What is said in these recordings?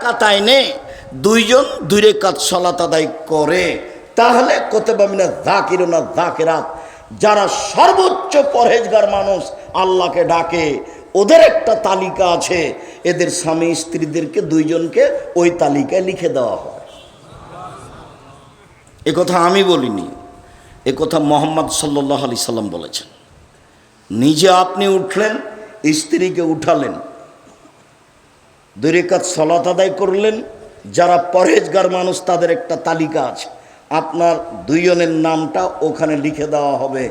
রাকাত আইনে দুইজন 2 রাকাত সালাত আদায় করে, তাহলে কুতিবা মিনাজ যাকিরিনা যাকিরাত, যারা সর্বোচ্চ পরহেজগার মানুষ আল্লাহকে ডাকে, ওদের একটা তালিকা আছে, এদের স্বামী স্ত্রীদেরকে দুইজনকে ওই তালিকায় লিখে দেওয়া হয়। এ কথা আমি বলিনি, এ কথা মুহাম্মদ সাল্লাল্লাহু আলাইহি সাল্লাম বলেছেন। নিজে আপনি উঠলেন, স্ত্রীকে উঠালেন, 2 রাকাত সালাত আদায় করলেন, যারা পরহেজগার মানুষ তাদের একটা তালিকা আছে, আপনার দুইজনের নামটা ওখানে লিখে দেওয়া হবে,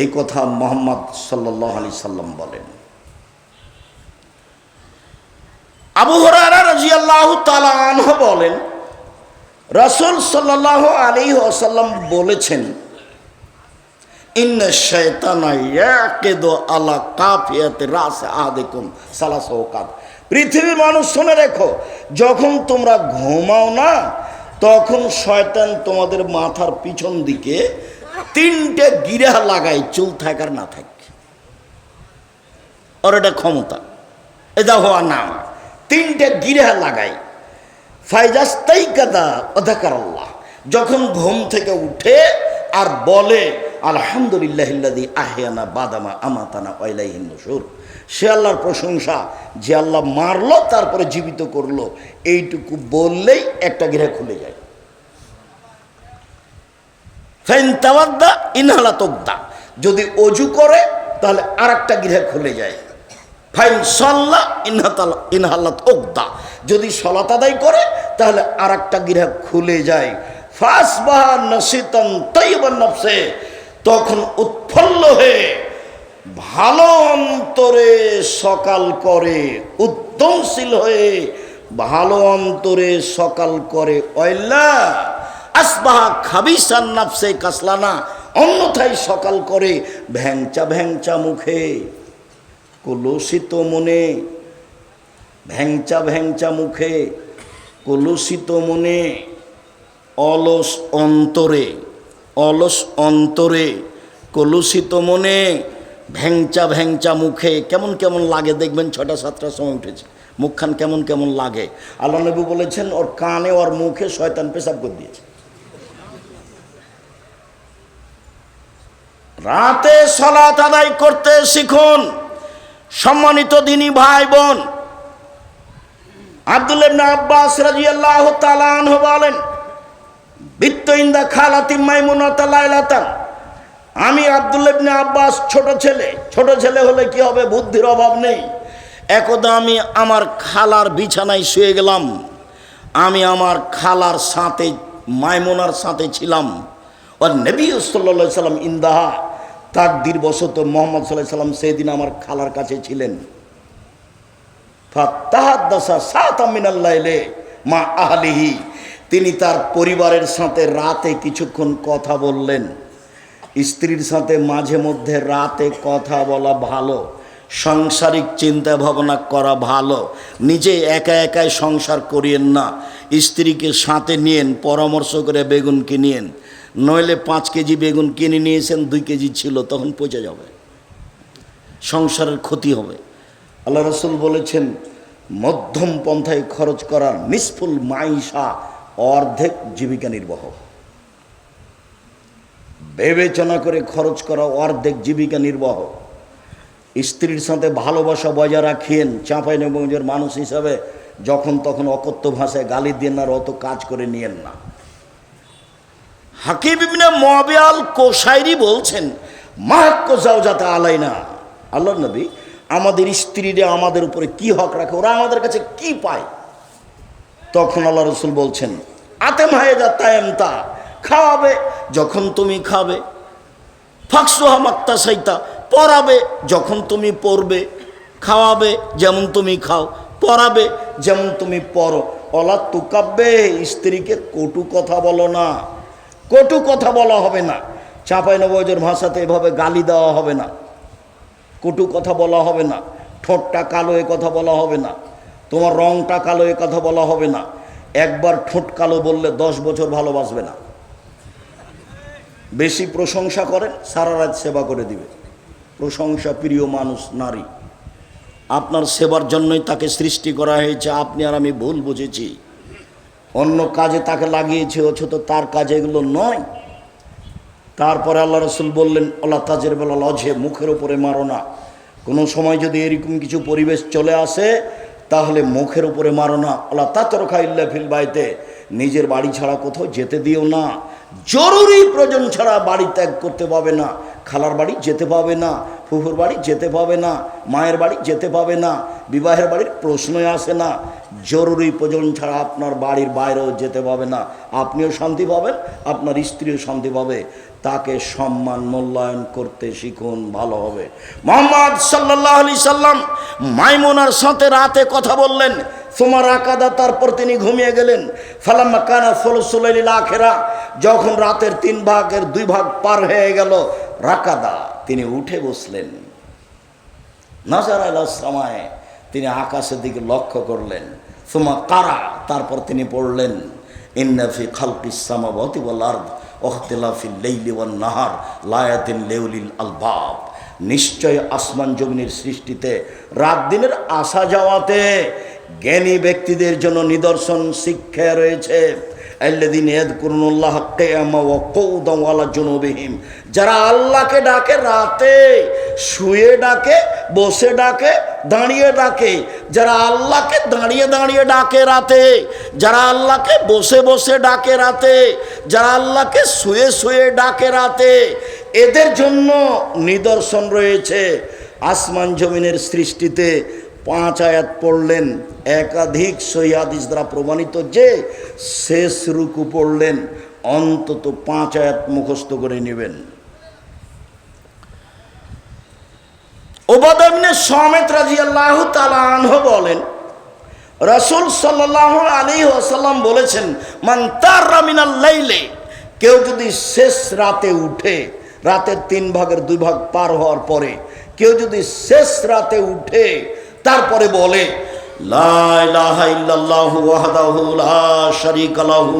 এই কথা মুহাম্মদ সাল্লাল্লাহু আলাইহি সাল্লাম বলেন। আবু হুরায়রা রাদিয়াল্লাহু তাআলা আনহু বলেন, রাসূল সাল্লাল্লাহু আলাইহি ওয়াসাল্লাম বলেছেন, ইন্না শাইতানা ইয়াকিদু আলা কাফিয়াতি রাস আহাদিকুম সালাসা ওয়াকাত। পৃথিবীর মানুষ শুনে রেখো, যখন তোমরা ঘুমাও না, তখন শয়তান তোমাদের মাথার পিছন দিকে 3টে গিরা লাগায়, চুল থাকার না থাকে, ওর এটা ক্ষমতা, এটা হওয়া না, 3টে গিরা লাগায়। ফাইজাস্তাইকাদা ওয়াযাকারাল্লাহ, যখন ঘুম থেকে উঠে আর বলে আলহামদুলিল্লাহিল্লাযী আহইয়ানা বাদামা আমাতানা ওয়া ইলাইহিন নুশুর, সে আল্লাহর প্রশংসা যে আল্লাহ মারলো তারপরে জীবিত করলো, এইটুকু বললেই একটা গিরা খুলে যায়। ফাইন তাওয়াদ্দা ইনহালাত উকদা, যদি অজু করে তাহলে আরেকটা গিরা খুলে যায়। ফাইন সাল্লা ইনহালাত উকদা, যদি সালাত আদায় করে তাহলে আরেকটা গিরা খুলে যায়। ফাসবাহা নাশিতান তাইয়িবান নফসে, তখন উৎফুল্ল হয়ে ভালো অন্তরে সকাল করে, উদ্যমশীল হয়ে ভালো অন্তরে সকাল করে। ওয়াইল্লা আসবাহা খাবিসান নফসে কাসলানা, অন্যথায় সকাল করে ভ্যাংচা ভ্যাংচা মুখে, কলুষিত মনে, ভ্যাংচা ভ্যাংচা মুখে, কলুষিত মনে, অলস অন্তরে, অলস অন্তরে, কলুষিত মনে, ভ্যাংচা ভ্যাংচা মুখে। কেমন কেমন লাগে দেখবেন, 6টা 7টার সময় উঠেছে, মুখখান কেমন কেমন লাগে। আল্লাহ নবী বলেছেন ওর কানে ওর মুখে শয়তান পেশাব করে দিয়েছে। রাতে সালাত আদায় করতে শিখুন সম্মানিত দিনী ভাই বোন। আব্দুল্লাহ ইবনে আব্বাস রাদিয়াল্লাহু তাআলা আনহু বলেন, বিত্তু ইনদা খালাতি মাইমুনাতা লাইলাতান, আমি আব্দুল্লাহ ইবনে আব্বাস ছোট ছেলে হলে কি হবে, বুদ্ধির অভাব নেই। একদা আমি আমার খালার বিছানায় শুয়ে গেলাম, আমি আমার খালার সাথে মাইমুনার সাথে ছিলাম। আর নবী সাল্লাল্লাহু আলাইহি সাল্লাম ইন্দাহা, তাকদীর বশত মুহাম্মদ সাল্লাল্লাহু আলাইহি সাল্লাম সেদিন আমার খালার কাছে ছিলেন। ফাতাহাদ্দাসা সাআতাম মিনাল লাইলি মা আহলিহি, তিনি তার পরিবারের সাথে রাতে কিছুক্ষণ কথা বললেন। স্ত্রীর সাথে মাঝে মধ্যে রাতে কথা বলা ভালো, সাংসারিক চিন্তা ভাবনা করা ভালো। নিজে একা একাই সংসার করিয়েন না, স্ত্রীকে সাথে নিয়েন, পরামর্শ করে বেগুন কিনিয়েন। নইলে 5 কেজি বেগুন কিনে নিয়েছেন, 2 কেজি ছিল, তখন পচে যাবে, সংসারের ক্ষতি হবে। আল্লাহ রাসূল বলেছেন, মধ্যম পন্থায় খরচ করার নিসফুল মাইশা, অর্ধেক জীবিকা নির্বাহ। বিবেচনা করে খরচ করা অর্ধেক জীবিকা নির্বাহ। স্ত্রীর সাথে ভালোবাসা বজায় রাখিয়েন। চাঁপাইনবাবগঞ্জের মানুষ হিসাবে যখন তখন অকথ্য ভাষায় গালি দিয়ে না, অত কাজ করে নিয়েন না। হাকিম ইবনে মুআবিয়াল কোসাইরি বলছেন, মাহাক্কু জাওজাতা আলাইনা, আল্লাহর নবী আমাদের স্ত্রীরা আমাদের উপরে কি হক রাখে, ওরা আমাদের কাছে কি পায়? তখন আল্লাহ রাসূল বলছেন, আতেম হায়দা তায়েমতা, খাওয়াবে যখন তুমি খাবে, ফাকসুহা মাক্তাসাইতা, পরাবে যখন তুমি পরবে, খাওয়াবে যেমন তুমি খাও, পরাবে যেমন তুমি পরো। অলা তুকাব্বে, স্ত্রীকে কটু কথা বলো না, কটু কথা বলা হবে না। চাঁপাইনবাবগঞ্জের ভাষাতে এভাবে গালি দেওয়া হবে না, কটু কথা বলা হবে না, ঠোঁটটা কালো এ কথা বলা হবে না, তোমার রংটা কালো এ কথা বলা হবে না। একবার ঠোঁট কালো বললে 10 বছর ভালোবাসবে না। বেশি প্রশংসা করেন, সারা রাত সেবা করে দিবে। প্রশংসা প্রিয় মানুষ নারী। আপনার সেবার জন্যই তাকে সৃষ্টি করা হয়েছে, আপনি আর আমি ভুল বুঝেছি, অন্য কাজে তাকে লাগিয়েছে, অথচ তার কাজে এগুলো নয়। তারপরে আল্লাহ রসুল বললেন, আল্লাহ তাজের বেলা লজে, মুখের উপরে মারো না। কোনো সময় যদি এরকম কিছু পরিবেশ চলে আসে তাহলে মুখের উপরে মারো না। আল্লাহ তাতরকা ইল্লা ফিল বাইতে, নিজের বাড়ি ছাড়া কোথাও যেতে দিও না। জরুরি প্রয়োজন ছাড়া বাড়ি ত্যাগ করতে পাবে না। খালার বাড়ি যেতে পাবে না, ফুফুর বাড়ি যেতে পাবে না, মায়ের বাড়ি যেতে পাবে না, বিবাহের বাড়ির প্রশ্নই আসে না। জরুরি প্রয়োজন ছাড়া আপনার বাড়ির বাইরেও যেতে পাবে না। আপনিও শান্তি পাবেন, আপনার স্ত্রীও শান্তি পাবে। তাকে সম্মান মূল্যায়ন করতে শিখুন, ভালো হবে। মুহাম্মদ সাল্লাল্লাহু আলাইহি সাল্লাম মাইমুনার সাথে রাতে কথা বললেন, সুমা রাকাদা, তারপর তিনি ঘুমিয়ে গেলেন। ফালাম্মা কানা সুলুসুল লাইলিল আখিরা, যখন রাতের 3 ভাগের 2 ভাগ পার হয়ে গেল, রাকাদা, তিনি উঠে বসলেন। নাজার আলাস সামায়ে, তিনি আকাশের দিকে লক্ষ্য করলেন। সুমা কারা, তারপর তিনি পড়লেন, ইন্না ফি খালকিস সামাওয়াতি ওয়াল আরদ ওয়াখতিলাফিল লাইলি ওয়ান নাহার লায়াতিন লিউলিল আলবাব, নিশ্চয় আসমান জমিনের সৃষ্টিতে, রাত দিনের আসা যাওয়াতে জ্ঞানী ব্যক্তিদের জন্য নিদর্শন, শিক্ষা রয়েছে। আল্লাযীনা ইয়াযকুরুনাল্লাহা কিয়ামান ওয়া কুউদান ওয়া আলা জুনুবিহিম, যারা আল্লাহকে ডাকে রাতে, শুয়ে ডাকে, বসে ডাকে, দাঁড়িয়ে ডাকে। যারা আল্লাহকে দাঁড়িয়ে দাঁড়িয়ে ডাকে রাতে, যারা আল্লাহকে বসে বসে ডাকে রাতে, যারা আল্লাহকে শুয়ে শুয়ে ডাকে রাতে, এদের জন্য নিদর্শন রয়েছে। আসমান জমিনের সৃষ্টিতে 5 আয়াত পড়লেন, একাধিক সহিহ হাদিস দ্বারা প্রমাণিত যে শেষ রুকু পড়লেন, অন্তত 5 আয়াত মুখস্থ করে নেবেন। উবাদা ইবনে সামিত রাদিয়াল্লাহু তাআলা আনহু বলেন, রাসূল সাল্লাল্লাহু আলাইহি ওয়াসাল্লাম বলেছেন, মান তারা মিনাল লাইলি, কেউ যদি শেষ রাতে উঠে, রাতের 3 ভাগের 2 ভাগ পার হওয়ার পরে কেউ যদি শেষ রাতে উঠে তারপরে বলে, লা ইলাহা ইল্লাল্লাহু ওয়াহদাহু লা শারীকা লাহু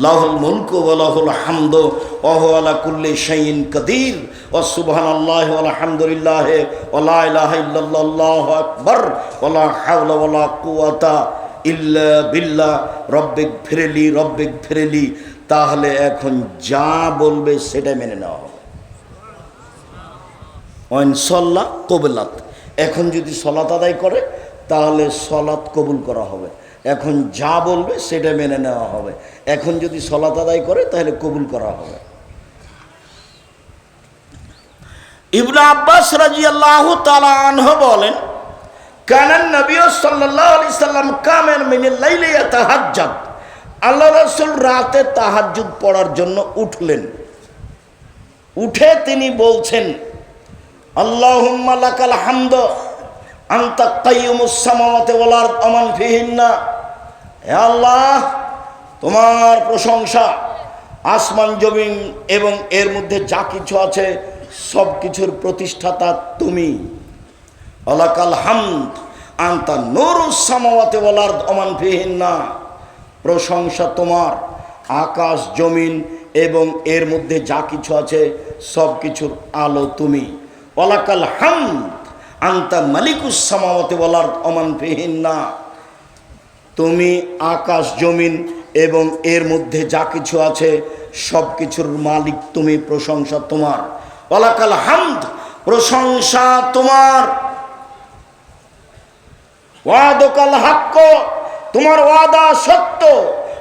লাহুল মুলকু ওয়া লাহুল হামদু ওয়া হুয়া আলা কুল্লি শাইইন কাদির ওয়া সুবহানাল্লাহি ওয়া আলহামদুলিল্লাহি ওয়া লা ইলাহা ইল্লাল্লাহু আকবার ওয়া লা হাওলা ওয়া লা কুওয়াতা ইল্লা বিল্লাহ রব্বিক ফিরলি, তাহলে এখন যা বলবে সেটা মেনে নেওয়া হবে। ওয়াইন সাল্লা কবুলাত, এখন যদি সলাত আদায় করে তাহলে সলাত কবুল করা হবে। এখন যা বলবে সেটা মেনে নেওয়া হবে। এখন যদি সলাত আদায় করে তাহলে কবুল করা হবে। ইবনে আব্বাস রাদিয়াল্লাহু তাআলা আনহু বলেন, কানান নবী সাল্লাল্লাহু আলাইহি সাল্লাম কামেন মিনাল লাইলি ইয়াতাহাজ্জাদ, আল্লাহ রাসূল রাতে তাহাজ্জুদ পড়ার জন্য উঠলেন। উঠে তিনি বলছেন, আল্লাহুম্মা লাকাল হামদ আনতা কাইয়ুমুস সামাওয়াতি ওয়াল আরদ ওয়া মান ফিহিন্না, হে আল্লাহ, তোমার প্রশংসা, আসমান জমিন এবং এর মধ্যে যা কিছু আছে সব কিছুর প্রতিষ্ঠাতা তুমি। লাকাল হামদ আনতা নূরুস সামাওয়াতি ওয়াল আরদ ওয়া মান ফিহিন্না, প্রশংসা তোমার, আকাশ জমিন এবং এর মধ্যে যা কিছু আছে সব কিছুর আলো তুমি। ওয়ালাকাল হামদ আনতা মালিকুস সামাওয়াতি ওয়াল আরদ ওয়া মান ফিহিন্না, তুমি আকাশ জমিন এবং এর মধ্যে যা কিছু আছে সব কিছুর মালিক তুমি, প্রশংসা তোমার। ওয়ালাকাল হামদ, প্রশংসা তোমার। ওয়াদাকাল হাক্ক, তোমার ওয়াদা সত্য।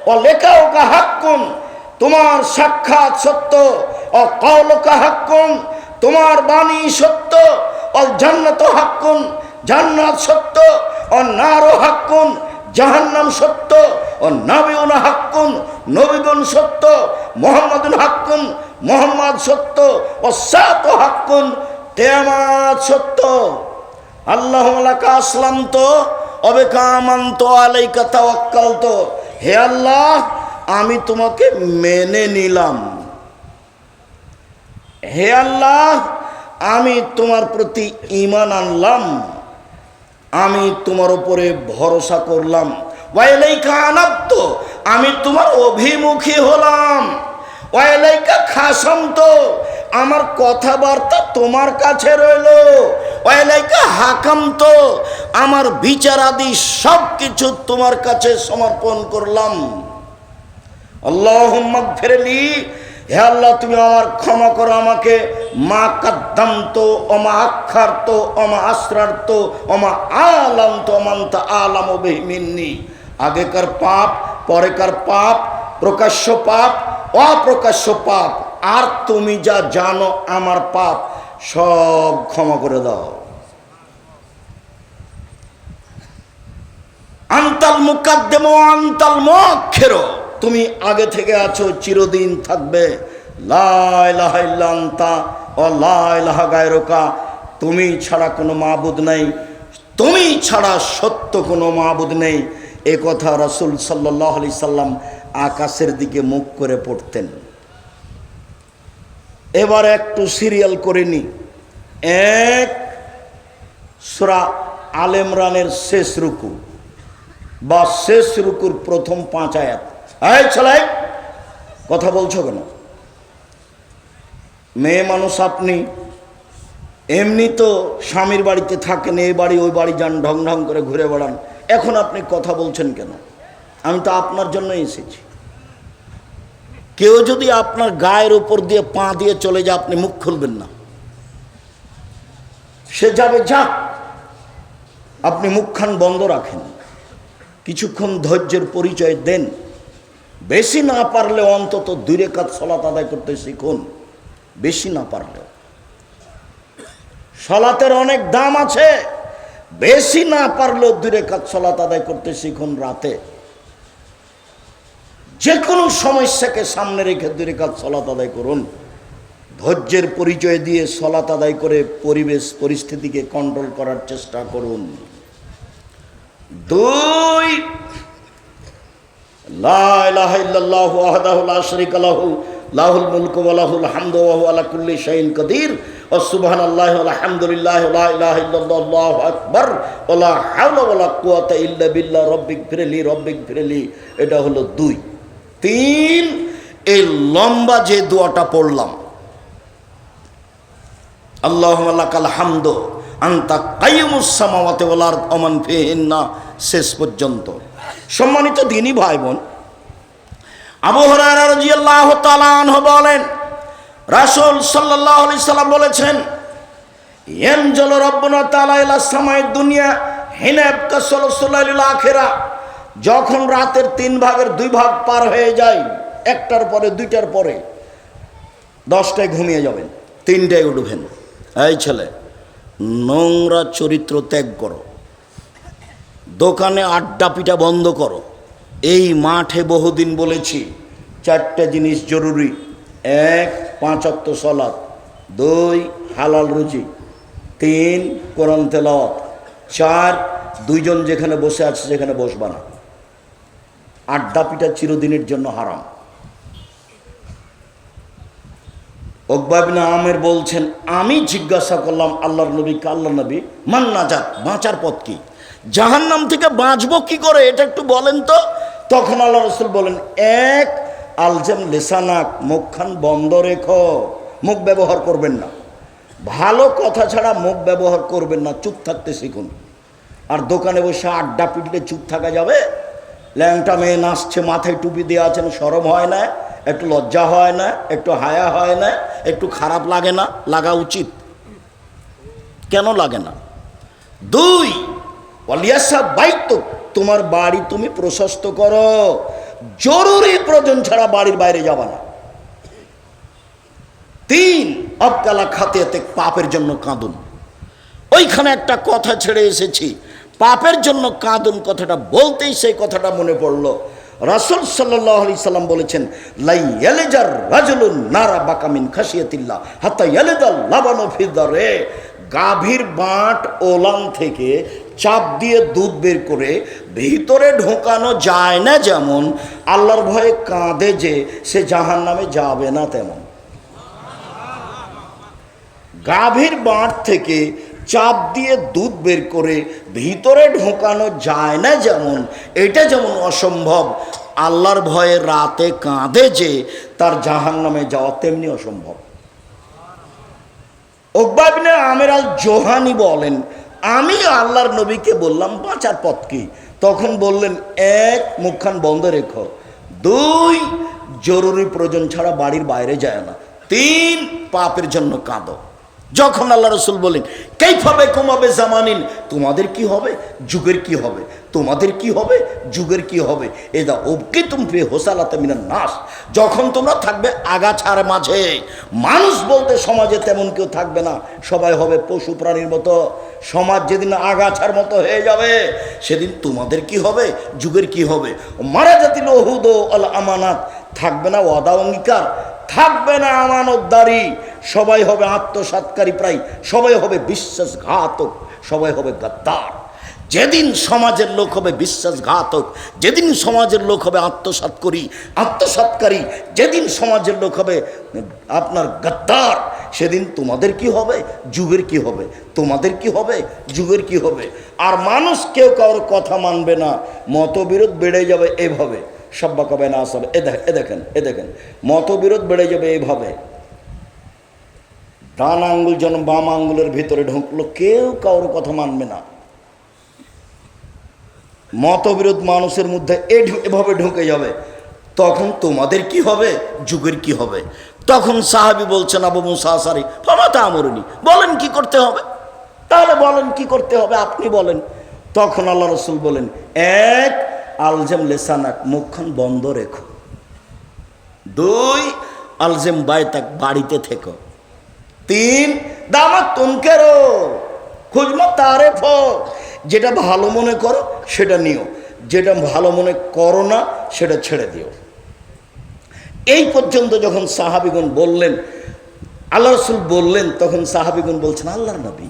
ও লেখাউকা হাক্কুন, তোমার সাক্ষাৎ সত্য। ও কাউলুকা হাক্কুন, তোমার বাণী সত্য। ও জান্নাত হাক্কুন, জান্নাত সত্য। ও নারু হাক্কুন, জাহান্নাম সত্য। ও নবিউন হাক্কুন, নবীগণ সত্য। মুহাম্মাদুন হাক্কুন, মুহাম্মদ সত্য। ও সাত হাক্কুন, কিয়ামত সত্য। আল্লাহুম্মা লাকা আসলামতু ওয়া বিকা আমানতু আলাইকা তাওয়াক্কালতু, হে আল্লাহ, আমি তোমাকে মেনে নিলাম। হে আল্লাহ, আমি তোমার প্রতি ঈমান আনলাম, আমি তোমার উপরে ভরসা করলাম। ওয়া ইলাইকা আনাবতু, আমি তোমার অভিমুখী হলাম। ওয়া ইলাইকা খাসামতু, আমার কথাবার্তা তোমার কাছে রইল। ওয়াইলাইকা হাকাম, তো আমার বিচারাদি সব কিছু তোমার কাছে সমর্পণ করলাম। আল্লাহুম্মা গফিরলি, হে আল্লাহ তুমি আমার ক্ষমা করো আমাকে, মা কাদ্দামতো ওমা আখারতো ওমা আসরারতো ওমা আলামতো ওমান্তা আলামু বিহি মিন্নি। আগেকার পাপ, পরেকার পাপ, প্রকাশ্য পাপ, অপ্রকাশ্য পাপ, আর তুমি যা জানো আমার পাপ সব ক্ষমা করে দাও। আনতাল মুকাদ্দিম ওয়া আনতাল মুআখির, তুমি আগে থেকে আছো, চিরদিন থাকবে। লা ইলাহা ইল্লা আনতা ওয়া লা ইলাহা গায়রুকা, তুমি ছাড়া কোনো মাবুদ নেই, তুমি ছাড়া সত্য কোনো মাবুদ নেই। এ কথা রাসূল সাল্লাল্লাহু আলাইহি সাল্লাম আকাশের দিকে মুখ করে পড়তেন। এবার একটু সিরিয়াল করে নি। এক, সূরা আল ইমরানের শেষ রুকু বা শেষ রুকুর প্রথম 5 আয়াত। এই ছেলে, কথা বলছো কেন? মেয়ে মানুষ আপনি, এমনি তো স্বামীর বাড়িতে থাকেন, এই বাড়ি ওই বাড়ি যান, ঢং ঢং করে ঘুরে বেড়ান, এখন আপনি কথা বলছেন কেন? আমি তো আপনার জন্য এসেছি। কেউ যদি আপনার গায়ের উপর দিয়ে পা দিয়ে চলে যায়, আপনি মুখ খুলবেন না। সে যাবে যাক, আপনি মুখখান বন্ধ রাখেন, কিছুক্ষণ ধৈর্যের পরিচয় দেন। বেশি না পারলে অন্তত 2 রাকাত সালাত আদায় করতে শিখুন, বেশি না পারলে। সালাতের অনেক দাম আছে, বেশি না পারলেও 2 রাকাত সালাত আদায় করতে শিখুন। রাতে যে কোনো সমস্যাকে সামনে রেখে 2 রাকাত সালাত আদায় করুন। ধৈর্যের পরিচয় দিয়ে সালাত আদায় করে পরিবেশ পরিস্থিতিকে কন্ট্রোল করার চেষ্টা করুন। 2, লা ইলাহা ইল্লাল্লাহু ওয়াহদাহু লা শারীকা লাহু লাহুল মুলকু ওয়া লাহুল হামদু ওয়া হুয়া আলা কুল্লি শাইইন কাদির ওয়া সুবহানাল্লাহি ওয়া আলহামদুলিল্লাহি ওয়া লা ইলাহা ইল্লাল্লাহু আল্লাহু আকবার ওয়া লা হাওলা ওয়া লা কুওয়াতা ইল্লা বিল্লাহ রব্বিগফিরলি। এটা হলো 2। 3, এই লম্বা যে দোয়াটা পড়লাম, আল্লাহুম্মা লাকাল হামদু আনতা কাইয়ুমুস সামাওয়াতি ওয়াল আরদ ওয়া মান ফিহিন্না, শেষ পর্যন্ত। সম্মানিত দ্বীনী ভাই বোন, আবু হুরায়রা রাদিয়াল্লাহু তাআলা আনহু বলেন, রাসূল সাল্লাল্লাহু আলাইহি সাল্লাম বলেছেন, ইয়ানজালু রাব্বুনা তাআলা ইলা সামাই দুনিয়া হিনা ইয়াবকা সুলুসুল আখিরা, যখন রাতের 3 ভাগের 2 ভাগ পার হয়ে যায়, 1টার পরে 2টার পরে 10টায় ঘুমিয়ে যাবেন, 3টায় উঠবেন। এই ছেলে, নোংরা চরিত্র ত্যাগ করো, দোকানে আড্ডা পিটা বন্ধ করো। এই মাঠে বহুদিন বলেছি 4টে জিনিস জরুরি। 1, 5 ওয়াক্ত সালাত, 2, হালাল রুজি, 3, কোরআন তেলাওয়াত, 4, 2 জন যেখানে বসে আছে সেখানে বসবা না। আড্ডা পিটা চিরদিনের জন্য হারাম। উকবা ইবনে আমির বলছেন, আমি জিজ্ঞাসা করলাম আল্লাহর নবীকে, আল্লাহর নবী, মান নাজাত, বাঁচার পথ কি? জাহান্নাম থেকে বাঁচবো কি করে, এটা একটু বলেন তো। তখন আল্লাহ রাসূল বলেন, 1, আলজাম লিসানাক, মুখখান বন্ধ রেখো, মুখ ব্যবহার করবেন না। ভালো কথা ছাড়া মুখ ব্যবহার করবেন না, চুপ থাকতে শিখুন। আর দোকানে বসে আড্ডা পিটলে চুপ থাকা যাবে? ল্যাংটা মেয়ে নাচছে, মাথায় টুপি দিয়ে আছেন, শরম হয় না? একটু লজ্জা হয় না? একটু হায়া হয় না? একটু খারাপ লাগে না? লাগা উচিত। কেন লাগে না? 2, ওয়ালিয়াসা বাইত, তোমার বাড়ি তুমি প্রশস্ত করো, জরুরি প্রয়োজন ছাড়া বাড়ির বাইরে যাবা না। 3, আবকালা খাতিয়াতে, পাপের জন্য কাঁদুন। ওইখানে একটা কথা ছেড়ে এসেছি, পাপের জন্য কাঁদুন, কথাটা বলতেই সেই কথাটা মনে পড়লো। রাসূল সাল্লাল্লাহু আলাইহি সাল্লাম বলেছেন, লাই ইয়ালিজার রাজুলুন নারা বাকা মিন খাশিয়াতিল্লাহ হাত্তা ইয়ালিদাল লাবানু ফি দারে, গাভীর বাঁট ওলান থেকে চাপ দিয়ে দুধ বের করে ভিতরে ঢোকানো যায় না, যেমন আল্লাহর ভয়ে কাঁদে যে সে জাহান্নামে যাবে না তেমন। গাভীর বাঁট থেকে চাপ দিয়ে দুধ বের করে ভিতরে ঢোকানো যায় না যেমন, এটা যেমন অসম্ভব, আল্লাহর ভয়ে রাতে কাঁদে যে তার জাহান্নামে যাওয়া তেমনি অসম্ভব। উকবা ইবনে আমের আল জোহানি বলেন, আমি আল্লাহর নবীকে বললাম বাঁচার পথ কি? তখন বললেন, এক, মুখখান বন্ধ রেখো, দুই, জরুরি প্রয়োজন ছাড়া বাড়ির বাইরে যায় না, তিন, পাপের জন্য কাঁদো। যখন আল্লাহ রসুল বলেন কাইফাবে কমাবে জামানিন, তোমাদের কি হবে, যুগের কি হবে, তোমাদের কি হবে, যুগের কি হবে, এদা ওবকে তুমি হোসালাতে মিনান নাস, যখন তোমরা থাকবে আগাছার মাঝে, মানুষ বলতে সমাজে তেমন কেউ থাকবে না, সবাই হবে পশু প্রাণীর মতো। সমাজ যেদিন আগাছার মতো হয়ে যাবে সেদিন তোমাদের কি হবে, যুগের কি হবে। মারা জাতিল ওহুদ আল আমানাত, থাকবে না ওয়াদা অঙ্গীকার, থাকবে না আমানতদারি, সবাই হবে আত্মসাৎকারী, প্রায় সবাই হবে বিশ্বাসঘাতক, সবাই হবে গাদ্দার। যেদিন সমাজের লোক হবে বিশ্বাসঘাতক, যেদিন সমাজের লোক হবে আত্মসাৎকারী, যেদিন সমাজের লোক হবে আপনার গাদ্দার, সেদিন তোমাদের কি হবে, যুগের কি হবে, তোমাদের কি হবে, যুগের কি হবে। আর মানুষ কেউ কারোর কথা মানবে না, মতবিরোধ বেড়ে যাবে এভাবে, সব্বা কবে না আসবে। এ দেখেন মতবিরোধ বেড়ে যাবে এইভাবে, ডান আঙ্গুল যেন বাম আঙ্গুলের ভিতরে ঢুকলো, কেউ কারোর কথা মানবে না। মতবিরোধ মানুষের মধ্যে এভাবে ঢুকে যাবে, তখন তোমাদের কি হবে, যুগের কি হবে। তখন সাহাবী বলছেন, আবু মুসা আশআরী, ফামাতা আমরুনি, বলেন কি করতে হবে, তাহলে বলেন কি করতে হবে, আপনি বলেন। তখন আল্লাহ রসুল বলেন, এক, আলজেম লেসানাক, মুখখান বন্ধ রেখো, দুই, আলজেম বাইতাক, বাড়িতে থেকো, তিন, দামাত তুনকেরো খুঁজমা তারেফ, যেটা ভালো মনে করো সেটা নিও, যেটা ভালো মনে করো না সেটা ছেড়ে দিও। এই পর্যন্ত যখন সাহাবীগণ বললেন, আল্লাহ রসুল বললেন, তখন সাহাবীগণ বলছেন, আল্লাহর নবী,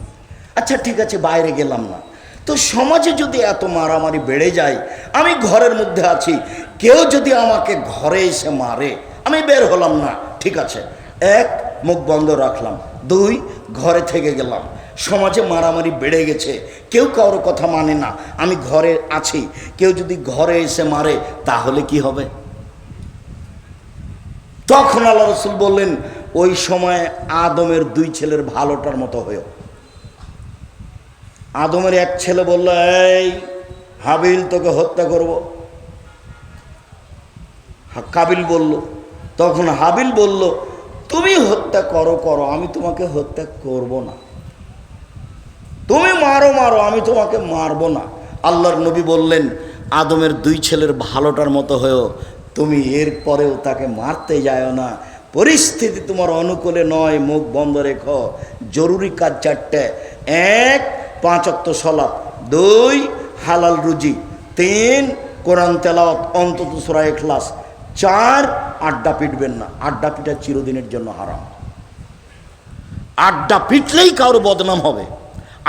আচ্ছা ঠিক আছে বাইরে গেলাম না, তো সমাজে যদি এত মারামারি বেড়ে যায়, আমি ঘরের মধ্যে আছি, কেউ যদি আমাকে ঘরে এসে মারে, আমি বের হলাম না, ঠিক আছে, এক, মুখ বন্ধ রাখলাম, দুই, ঘরে থেকে গেলাম, সমাজে মারামারি বেড়ে গেছে, কেউ কারোর কথা মানে না, আমি ঘরে আছি, কেউ যদি ঘরে এসে মারে তাহলে কি হবে। তখন আল্লাহ রসুল বললেন, ওই সময় আদমের দুই ছেলের ভালোটার মতো হয়েও। আদমের এক ছেলে বলল, এই হাবিল, তোকে হত্যা করব। কাবিল বলল, তখন হাবিল বলল, তুমি হত্যা করো, আমি তোমাকে হত্যা করব না, তুমি মারো, আমি তোমাকে মারবো না। আল্লাহর নবী বললেন, আদমের দুই ছেলের ভালোটার মতো হয়েও তুমি এর পরেও তাকে মারতে যাও না, পরিস্থিতি তোমার অনুকূলে নয়, মুখ বন্ধ রেখো। জরুরি কাজ চারটে, এক, 5 ওয়াক্ত সালাত, দুই, হালাল রুজি, তিন, কোরআন তেলাওয়াত অন্তত সূরা ইখলাস, চার, আড্ডা পিটবেন না, আড্ডা পিটা চিরদিনের জন্য হারাম। আড্ডা পিটলেই কারো বদনাম হবে,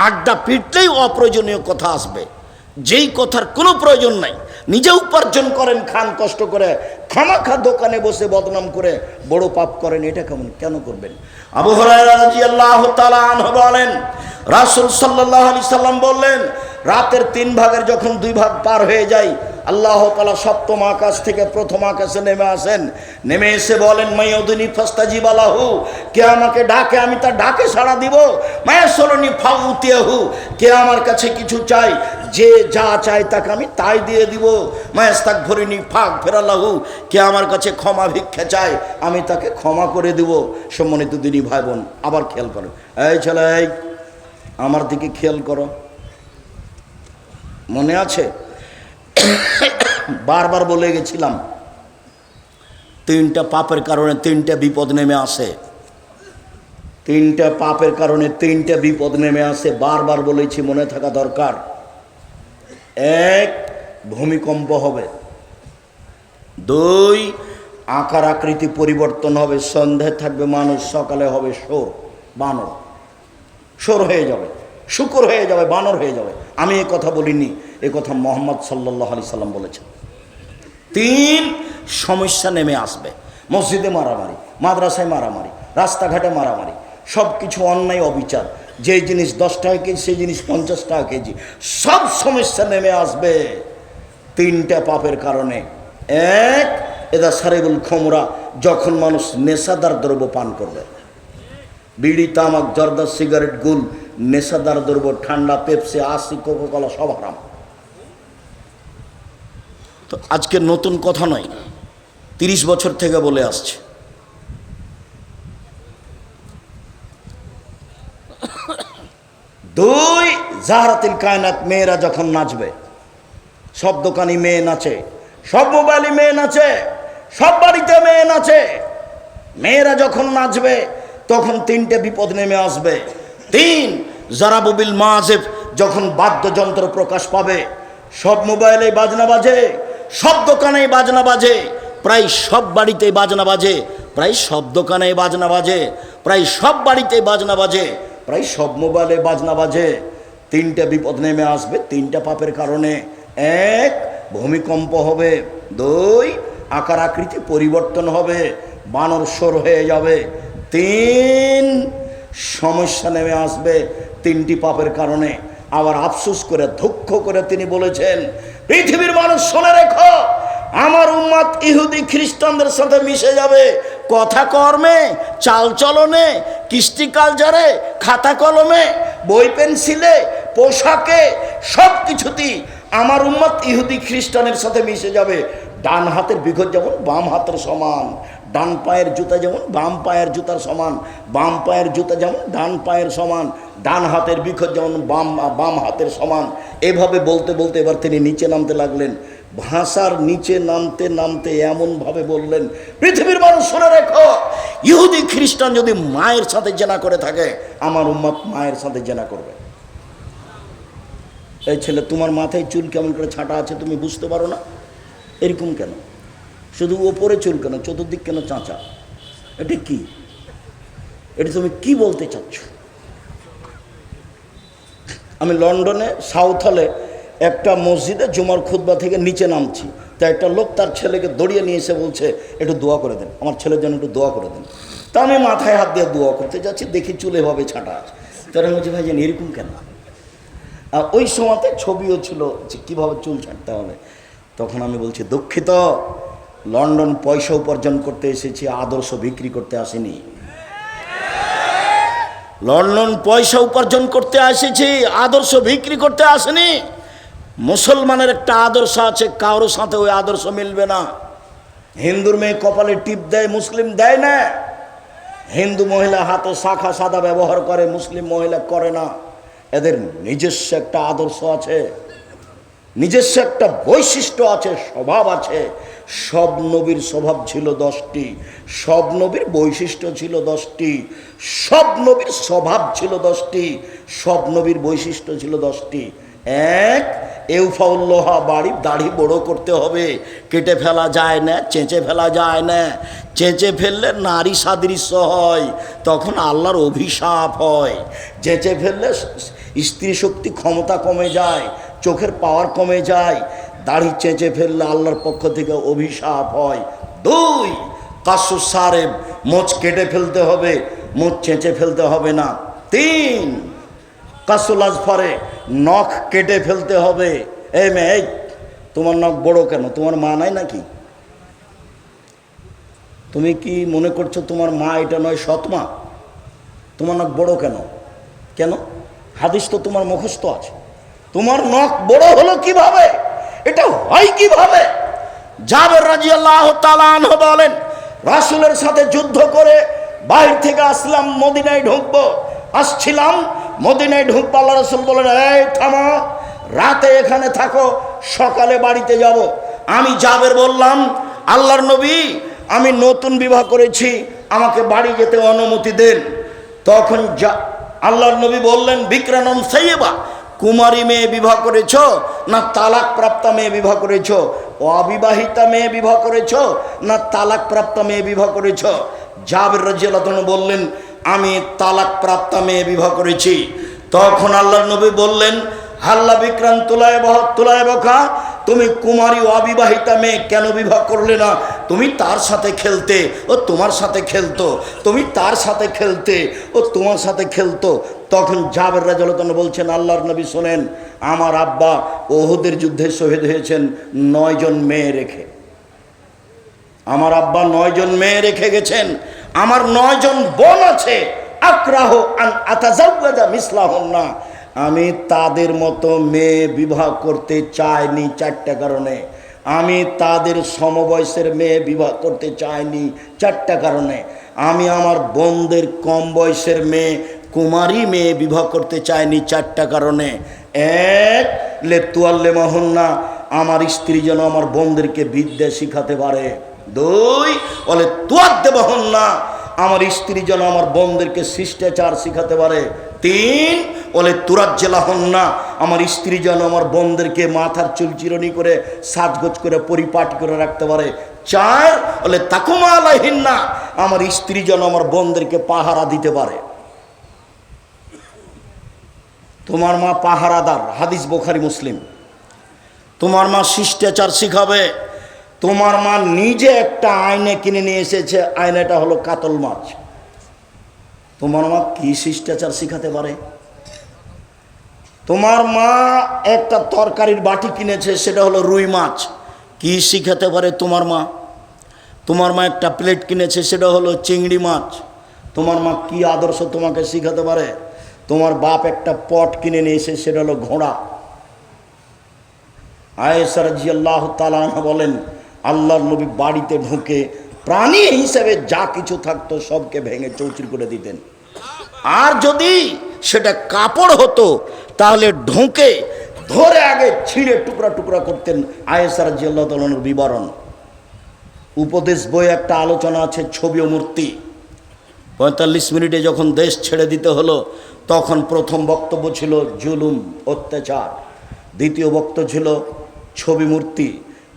আড্ডা পিটলেই অপ্রয়োজনীয় কথা আসবে, যেই কথার কোনো প্রয়োজন নাই। নিজে উপার্জন করেন, খান কষ্ট করে, খামাখা দোকানে বসে বদনাম করে বড় পাপ করেন, এটা কেন করবেন। আবু হুরায়রা রাদিয়াল্লাহু তাআলা আনহু বলেন, রাসূল সাল্লাল্লাহু আলাইহি সাল্লাম বললেন, রাতের 3 ভাগের যখন 2 ভাগ পার হয়ে যায়, আল্লাহ তাআলা সপ্তম আকাশ থেকে প্রথম আকাশে নেমে আসেন, নেমে এসে বলেন, মাইয়াদুনি ফাস্তাজিব লাহু, কে আমাকে ডাকে আমি তার ডাকে সাড়া দিব, মায়াসলনি ফাউতিয়াহু, কে আমার কাছে কিছু চাই, যে যা চায় তাকে আমি তাই দিয়ে দিব, মায়াস্তাগফিরনি ফাগফিরালাহু, কে আমার কাছে ক্ষমা ভিক্ষা চায় আমি তাকে ক্ষমা করে দিব। সম্মানিত দিনী ভাই বোন, আবার খেয়াল করো, এই ছেলে, আমার দিকে খেয়াল করো, মনে আছে বারবার বলে গেছিলাম, 3টা পাপের কারণে 3টা বিপদ নেমে আসে, 3টা পাপের কারণে 3টা বিপদ নেমে আসে, বারবার বলেছি, মনে থাকা দরকার। এক, ভূমিকম্প হবে, দুই, আকার আকৃতি পরিবর্তন হবে, সন্ধ্যায় থাকবে মানুষ, সকালে হবে বানর, শোর হয়ে যাবে, শুকর হয়ে যাবে, বানর হয়ে যাবে। আমি এ কথা বলিনি, এ কথা মুহাম্মদ সাল্লাল্লাহু আলাইহি সাল্লাম বলেছেন। 3, সমস্যা নেমে আসবে, মসজিদে মারামারি, মাদ্রাসায় মারামারি, রাস্তাঘাটে মারামারি, সব কিছু অন্যায় অবিচার, যে জিনিস 10 টাকা কেজি সেই জিনিস 50 টাকা কেজি, সব সমস্যা নেমে আসবে 3টা পাপের কারণে। এক, এদা সারিবুল খমরা, যখন মানুষ নেশাদার দ্রব্য পান করবে, বিড়ি, তামাক, জর্দা, সিগারেট, গুল, নেশাদার দ্রব্য, ঠান্ডা, পেপসি, আশি, কোকাকোলা সব হারাম। তো আজকে নতুন কথা নয়, 30 বছর থেকে বলে আসছে। দুই, জাহরাতিল কায়নাত, মেয়েরা যখন নাচবে, সব দোকানি মেয়ে নাচে, সব মোবাইলে মেয়ে নাচে, সব বাড়িতে মেয়ে নাচে। মেয়েরা যখন নাচবে তখন 3টে বিপদ নেমে আসবে। 3, জারাবুবিল মাজেব, যখন বাদ্যযন্ত্র প্রকাশ পাবে, সব মোবাইলে বাজনা বাজে, সব দোকানেই বাজনা বাজে, প্রায় সব বাড়িতেই বাজনা বাজে, প্রায় সব দোকানেই বাজনা বাজে, প্রায় সব বাড়িতেই বাজনা বাজে, প্রায় সব মোবাইলে বাজনা বাজে। 3টে বিপদ নেমে আসবে 3টা পাপের কারণে। 1, ভূমিকম্প হবে। 2, আকার আকৃতি পরিবর্তন হবে, বানর সর হয়ে যাবে। 3, সমস্যা নেমে আসবে 3টি পাপের কারণে। আবার আফসোস করে, দুঃখ করে তিনি বলেছেন, পৃথিবীর মানুষ শুনে রেখো, আমার উম্মত ইহুদি খ্রিস্টানদের সাথে মিশে যাবে, কথা কর্মে, চাল চলনে, কৃষ্টি কালচারে, খাতা কলমে, বই পেন্সিলে, পোশাকে, সব কিছুতেই আমার উম্মত ইহুদি খ্রিস্টানের সাথে মিশে যাবে। ডান হাতের বিঘত যেমন বাম হাতের সমান, ডান পায়ের জুতা যেমন বাম পায়ের জুতার সমান, বাম পায়ের জুতা যেমন ডান পায়ের সমান, ডান হাতের বিঘত যেমন বাম হাতের সমান। এভাবে বলতে বলতে এবার তিনি নিচে নামতে লাগলেন। ভাষার নিচে নামতে নামতে এমনভাবে বললেন, পৃথিবীর মানুষ শুনে রেখো, ইহুদি খ্রিস্টান যদি মায়ের সাথে জেনা করে থাকে, আমার উম্মত মায়ের সাথে জেনা করবে। এই ছেলে, তোমার মাথায় চুল কেমন করে ছাঁটা আছে তুমি বুঝতে পারো না? এরকম কেন? শুধু ওপরে চুল কেন, চতুর্দিক কেন চাঁচা? এটা কি? এটা তুমি কি বলতে চাচ্ছ? আমি লন্ডনে সাউথ হলে একটা মসজিদে জুমার খুতবা থেকে নিচে নামছি, তা একটা লোক তার ছেলেকে দড়িয়ে নিয়ে এসে বলছে, একটু দোয়া করে দেন, আমার ছেলের জন্য একটু দোয়া করে দেন। তা আমি মাথায় হাত দিয়ে দোয়া করতে যাচ্ছি, দেখি চুল এভাবে ছাঁটা আছে। তারা বলছে, ভাই জান এরকম কেন? আর ওই সময়তে ছবিও ছিল যে কীভাবে চুল ছাঁটতে হবে। তখন আমি বলছি, দুঃখিত, লন্ডন পয়সা উপার্জন করতে এসেছি, আদর্শ বিক্রি করতে আসেনি। লন্ডন পয়সা উপার্জন করতে এসেছি, আদর্শ বিক্রি করতে আসেনি। মুসলমানের একটা আদর্শ আছে, কারোর সাথে ওই আদর্শ মিলবে না। হিন্দুর মেয়ে কপালে টিপ দেয়, মুসলিম দেয় না। হিন্দু মহিলা হাতে শাখা সাদা ব্যবহার করে, মুসলিম মহিলা করে না। এদের নিজস্ব একটা আদর্শ আছে, নিজস্ব একটা বৈশিষ্ট্য আছে, স্বভাব আছে। সব নবীর স্বভাব ছিল 10টি, সব নবীর বৈশিষ্ট্য ছিল 10টি, সব নবীর স্বভাব ছিল 10টি, সব নবীর বৈশিষ্ট্য ছিল 10টি। 1, এউফাউল্লোহা, দাড়ি বড় করতে হবে, কেটে ফেলা যায় না, চেঁচে ফেলা যায় না। চেঁচে ফেললে নারী সাদৃশ্য হয়, তখন আল্লাহর অভিশাপ হয়। চেঁচে ফেললে স্ত্রী শক্তি ক্ষমতা কমে যায়, চোখের পাওয়ার কমে যায়। দাড়ি চেঁচে ফেললে আল্লাহর পক্ষ থেকে অভিশাপ হয়। 2, কাসু সারেব, মোচ কেটে ফেলতে হবে, মোচ চেঁচে ফেলতে হবে না। 3, কাসুল আজফারে, নখ কেটে ফেলতে হবে। এই মেয়ে, এই তোমার নখ বড় কেন? তোমার মা নাই নাকি? তুমি কি মনে করছো তোমার মা এটা নয় সৎ মা? তোমার নখ বড় কেন? কেন? হাদিস তো তোমার মুখস্থ আছে। তোমার নখ বড় হলো কিভাবে? এটা হয় কিভাবে? জাবের রাদিয়াল্লাহু তাআলা আনহু বলেন, রাসূলের সাথে যুদ্ধ করে বাইরে থেকে আসলাম, মদিনায় ঢুকবো, আসছিলাম মদিনায় ঢুকবো। আল্লাহ রাসূল বলেন, এই থামো, রাতে এখানে থাকো, সকালে বাড়িতে যাব। আমি জাবের বললাম, আল্লাহর নবী, আমি নতুন বিবাহ করেছি, আমাকে বাড়ি যেতে অনুমতি দেন। তখন আল্লাহর নবী বললেন, বিক্রানম সাইয়্যিবা, কুমারী মেয়ে বিবাহ করেছ না তালাক প্রাপ্তা মেয়ে বিবাহ করেছ? অবিবাহিতা মেয়ে বিবাহ করেছ না তালাক প্রাপ্তা মেয়ে বিবাহ করেছ? জাবের রাদিয়াল্লাহু আনহু বললেন, আমি তালাক প্রাপ্তা মেয়ে বিবাহ করেছি। তখন আল্লাহর নবী বললেন, হাল্লা বিক্রান তুলায় বখা, তুমি কুমারী অবিবাহিতা মেয়ে কেন বিবাহ করলে না? তুমি তার সাথে খেলতে, ও তোমার সাথে খেলতো, তুমি তার সাথে খেলতে, ও তোমার সাথে খেলতো। তখন জাবের রাদিয়াল্লাহু আনহু বলছেন, আল্লাহর নবী শোনেন, আমার আব্বা উহুদের যুদ্ধে শহীদ হয়েছেন 9 জন মেয়ে রেখে। আমার আব্বা 9 জন মেয়ে রেখে গেছেন, আমার 9 জন বোন আছে, আকরাহু আন আতাজাওয়াজা মিসলাহুন্না, আমি তাদের মতো মেয়ে বিবাহ করতে চাইনি চারটা কারণে। আমি তাদের সমবয়সের মেয়ে বিবাহ করতে চাইনি চারটা কারণে। আমি আমার বোনদের কম বয়সের মেয়ে, কুমারী মেয়ে বিবাহ করতে চাইনি চারটা কারণে। এক, লেতুয়াল্লেমাহুন্না, আমার স্ত্রী যেন আমার বোনদেরকে বিদ্যা শিখাতে পারে। দুই, বলে তুয়াদ্দেবাহুন্না, আমার স্ত্রী যেন আমার বোনদেরকে শিষ্টাচার শিখাতে পারে। তিন, বলে তুরাজ্জেলাহুন্না, আমার স্ত্রী যেন আমার বোনদেরকে মাথার চুল চিরনি করে সাজগোজ করে পরিপাটি করে রাখতে পারে। চার, বলে তাকুমা আলাইহিন্না, আমার স্ত্রী যেন আমার বোনদেরকে পাহারা দিতে পারে। তোমার মা পাহারাদার, হাদিস বুখারী মুসলিম। তোমার মা শিষ্টাচার শিখাবে। তোমার মা নিজে একটা আয়না কিনে নিয়ে এসেছে, আয়নাটা হলো কাতল মাছ। তোমার মা কি শিষ্টাচার শিখাতে পারে? তোমার মা একটা তরকারির বাটি কিনেছে, সেটা হলো রুই মাছ, কি শিখাতে পারে তোমার মা? তোমার মা একটা প্লেট কিনেছে, সেটা হলো চিংড়ি মাছ। তোমার মা কি আদর্শ তোমাকে শিখাতে পারে? তোমার বাপ একটা পট কিনে নিয়ে এসে, সেটা হলো ঘোড়া। আয়েশা রাদিয়াল্লাহু তাআলা আনহা বলেন, আল্লাহর নবী বাড়িতে ঢুকে প্রাণী হিসেবে যা কিছু থাকতো সবকে ভেঙে চৌচির করে দিতেন। আর যদি সেটা কাপড় হতো তাহলে ঢুকে ধরে আগে ছিঁড়ে টুকরা টুকরা করতেন। আয়েশা রাদিয়াল্লাহু তাআলার বিবরণ। উপদেশ বই একটা আলোচনা আছে ছবি ও মূর্তি। ৪৫ মিনিটে যখন দেশ ছেড়ে দিতে হলো, তখন প্রথম বক্তব্য ছিল জুলুম, অত্যাচার। দ্বিতীয় বক্তব্য ছিল ছবি মূর্তি।